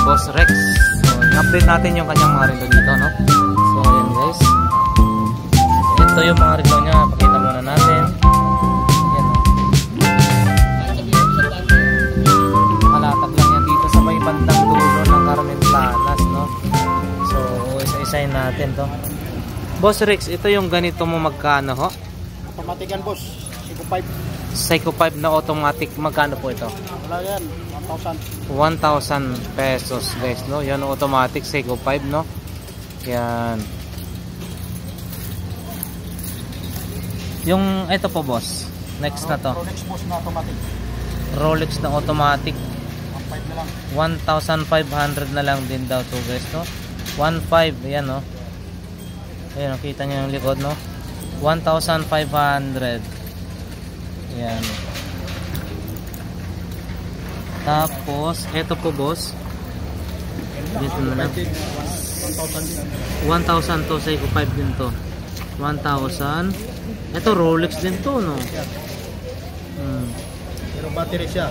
Boss Rex. So, i-update natin yung kanyang mga relo dito, no? So, ayan guys. Ito yung mga relo niya. Pakita muna natin. Ayan, no? Nakalatag lang yan dito sa may bandang dulo ng Carmen Planas, no? So, isa-isayin natin to. Boss Rex, ito yung ganito mo magkano, ho? Automatic yan, boss. Seiko 5. Seiko 5 na automatic, magkano po ito? Wala yan, 1,000. 1,000 pesos guys, no? Yan automatic Seiko 5, no? Yan. Yung ito po boss, next na to. Rolex, boss, na automatic. Rolex na automatic. 1,500 na lang. 1,500 na lang din daw to guys, no? 1,500, yan, no? Ayan, nakita nyo yung likod, no? 1,500. Yan. Tapos, ito po boss. Dito na lang. 1,000 to, Seiko 5 din to. 1,000. Ito Rolex din to, no? Pero battery siya.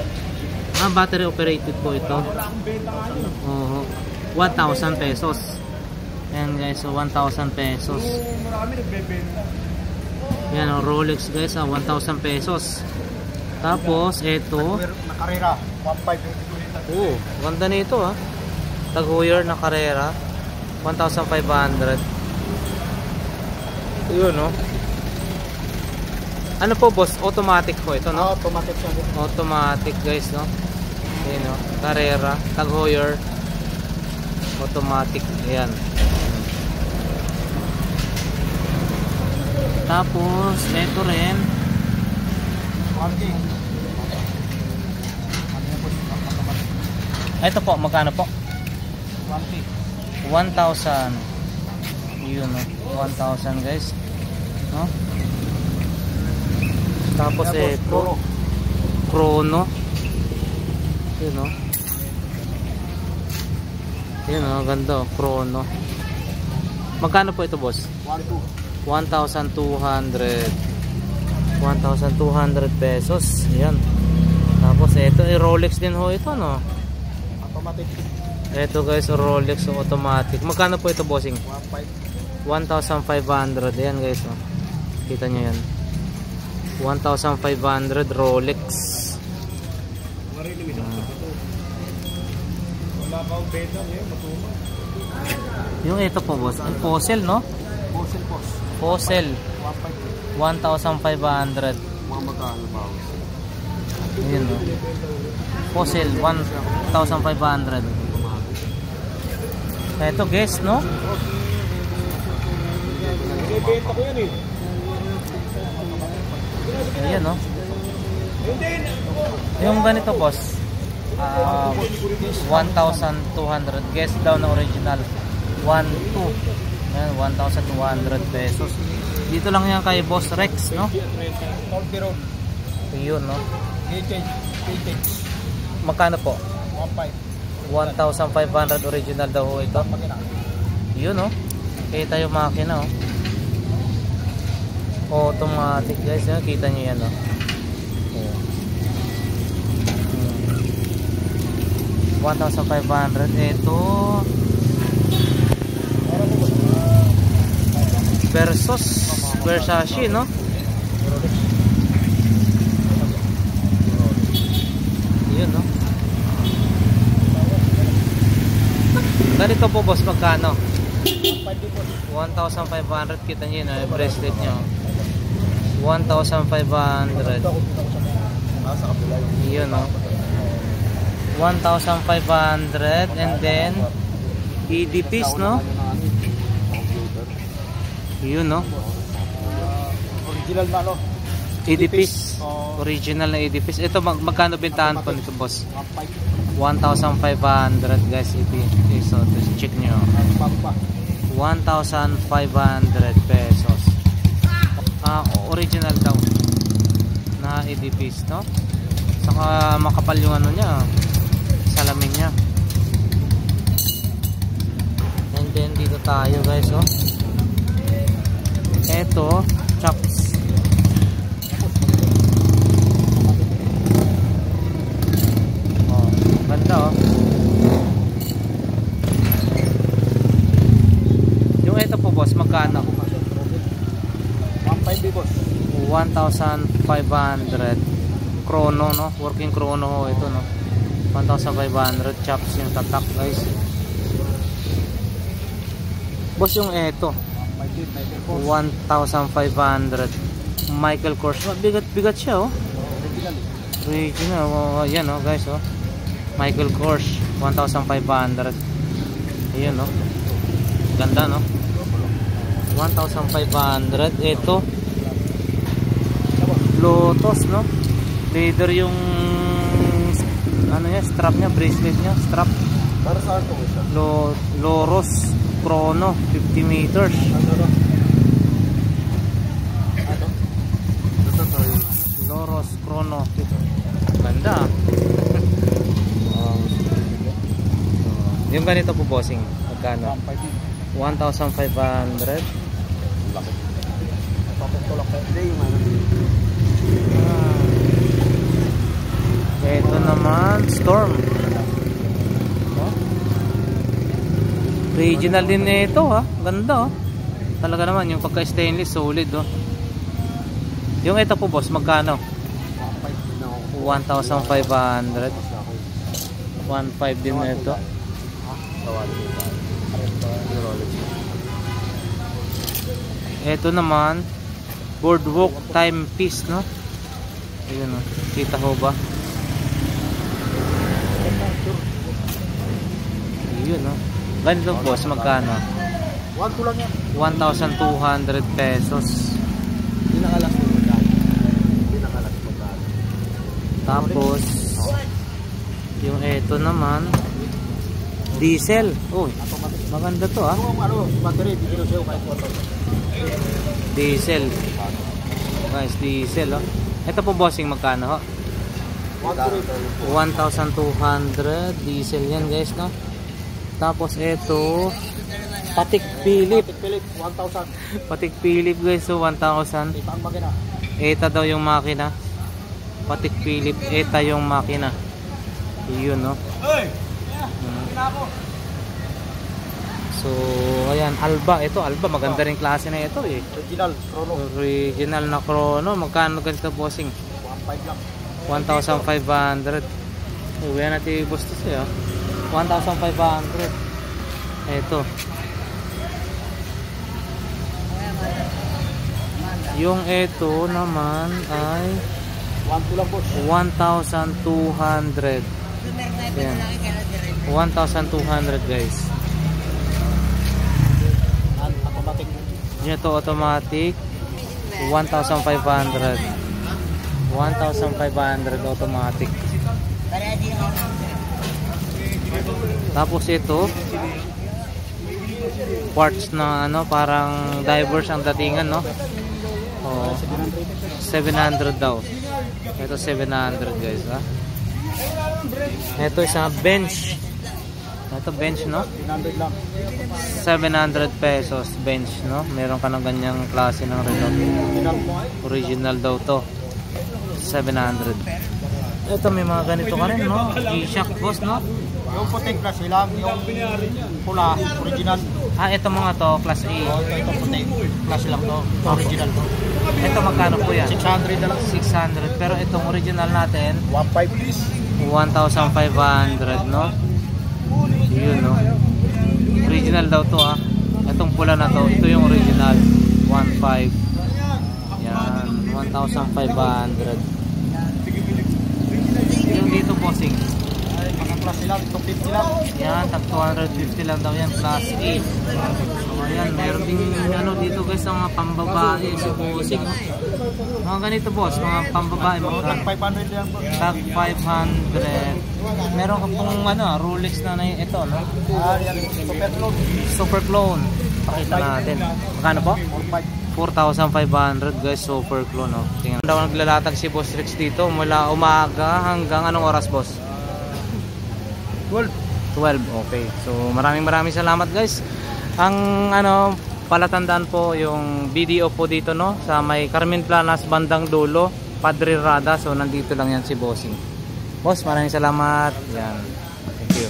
Ah, battery operated po ito. Oo. 1,000 pesos. Ayan guys, so 1,000 pesos. Yan o, Rolex guys, 1,000 pesos. Tapos, ito. Nakarera, 1,500. Oh, ganda nito ha. Tag-Heuer na Carrera. 1,500. Yun no. Ano po boss? Automatic po ito, no? Automatic siya. Automatic guys, no? Yun no. Carrera, Tag-Heuer. Automatic. Ayan. Tapos, ito rin. Ito po, magkano po? 1,000. Yun, no? 1,000 guys. No? Tapos, ito. Chrono. Yun, no? Yun, no? Ganda, Chrono. Magkano po ito, boss? 1,200 pesos. Ayan. Tapos ito Rolex din ho ito, no? Automatic. Ito guys, Rolex automatic. Magkano po ito, bossing? 1,500. Ayan guys, no? Kita nyo yan. 1,500 Rolex. Yung ito po boss, ang Fossil, no? Fossil 1,500. Yun, no? Fossil 1,500. Ito guys, no? Ayan, no? Yung ganito boss, 1,200. Guess daw na original 1,200. Ayan, 1,200 pesos. Dito lang yan kay Boss Rex, no? Yun, no? Magkano po? 1,500 original daw ho ito. Yun, no? Kita yung makina, oh. Automatic guys, no? Kita nyo yan, no? 1,500. Ito Versace, no? Yun, no? Ganito po boss, magkano? 1,500. Kita nyo yun, no? Bracelet nyo 1,500. Yun, no? 1,500. And then ED piece, no? Yun, no? Original na, no? ED-piece. Original na ED-piece. Ito, magkano bentahan po nito, boss? 1,500 guys. So, check nyo. 1,500 pesos. Original daw na ED-piece, no? Saka makapal yung ano niya, salamin niya. And then dito tayo guys, oh. Eto, chops. Oh, ganda, oh. 5B boss. 1,500. Chrono, no? Working chrono ho ito, no? 1,500 chops yung tatak, guys. Boss, yung ito 1,500 Michael Kors. Bigat siya, oh. Original. Oh, ayan, oh, guys, oh. Michael Kors 1,500. Ayan, oh. Ganda, no? 1,500. Ito Lotus, no? Leather yung ano niya, strap niya, bracelet niya, strap. Para saan to isa? Loros Chrono 50 meters. Loros Chrono. Ganda. Yung ganito po, bossing, magkano? 1,500. Laki. Papatulak pa hindi yung ano. Ito naman, Storm. Oh. Original din ito, ha. Ganda, oh. Talaga naman, yung pagka-stainless, solid, oh. Yung ito po, boss, magkano? 1,500. 1,500 din ito. Ito naman, Boardwalk Timepiece, no? Ayun, oh. Kita ho ba? Yun, no? Ganito, boss, magkano? 1,200 lang yan. 1,200 pesos. Pinakalas mo magkano. Pinakalas mo magkano. Tapos yung eto naman, diesel. Oh, maganda to, ah. Yung ano, battery, bigyan sa'yo kahit 1,000. Diesel. Guys, diesel, oh. Ito po, bossing, magkano, ho? 1,200 diesel yan, guys, no? Tapos ito, Patek Philip. Patek Philip, 1,000. Patek Philip, guys, so 1,000. Ito ang makina. ETA daw yung makina. Patek Philip, ETA yung makina. Yun, no? So, ayan, Alba. Ito, Alba, maganda rin klase na ito, eh. Original, Chrono. Original na Chrono. Magkano ganito, bossing? 1,500 lang. 1,500. Uwi natin boss to siya. 1,500. Ito. Yung ito naman ay 1,200 lang boss. 1,200. Ayan. 1,200, guys. Automatic. Ito automatic. 1,500. 1,500 automatic. Tapos ito, parts na ano, parang divers ang datingan, no? Oh, 700 daw. Ito 700, guys, ha? Ito isa bench. Ito bench, no? 700 lang. 700 pesos bench, no? Meron ka ng ganyang klase ng relo. Original daw to. 700. Ito may mga ganito ka rin, no? G-Shock, boss, no? Yung puting class lang, yung pula, original. Ah, ito mga to, class A. Ito puting class lang to, original to. Ito magkano po yan? 600 na lang. 600. Pero itong original natin, 1,500. 1,500, no? Yun, no? Original daw to, ah. Itong pula na to, ito yung original. 1,500. Yan, 1,500. Yung dito, bossing. Mga class lang, 250 lang. Yan, tag 250 lang daw yan, class A. So, ayan, meron din ano dito, guys, ng mga pambabae sa bossing. Mga ganito, boss, mga pambabae. Tag 500 lang po. Tag 500. Meron ka pong ano, Rolex na ito, no? Yan, super clone. Super clone. Pakita natin. Magkano po? 4,500, guys, super clone, no? Tingnan daw naglalatag si Boss Rex dito mula umaga hanggang anong oras, boss? 12. 12, okay. So maraming salamat, guys. Ang ano, palatandaan po yung video po dito, no, sa may Carmen Planas bandang dulo, Padre Rada. So nandito lang yan si Bossing. Boss, maraming salamat. Yan. Thank you.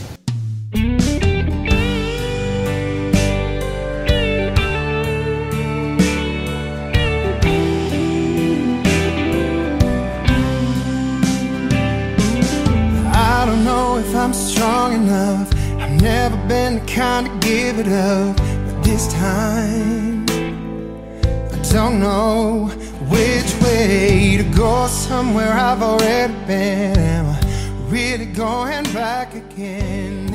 I'm strong enough. I've never been the kind to give it up, but this time I don't know which way to go. Somewhere I've already been. Am I really going back again?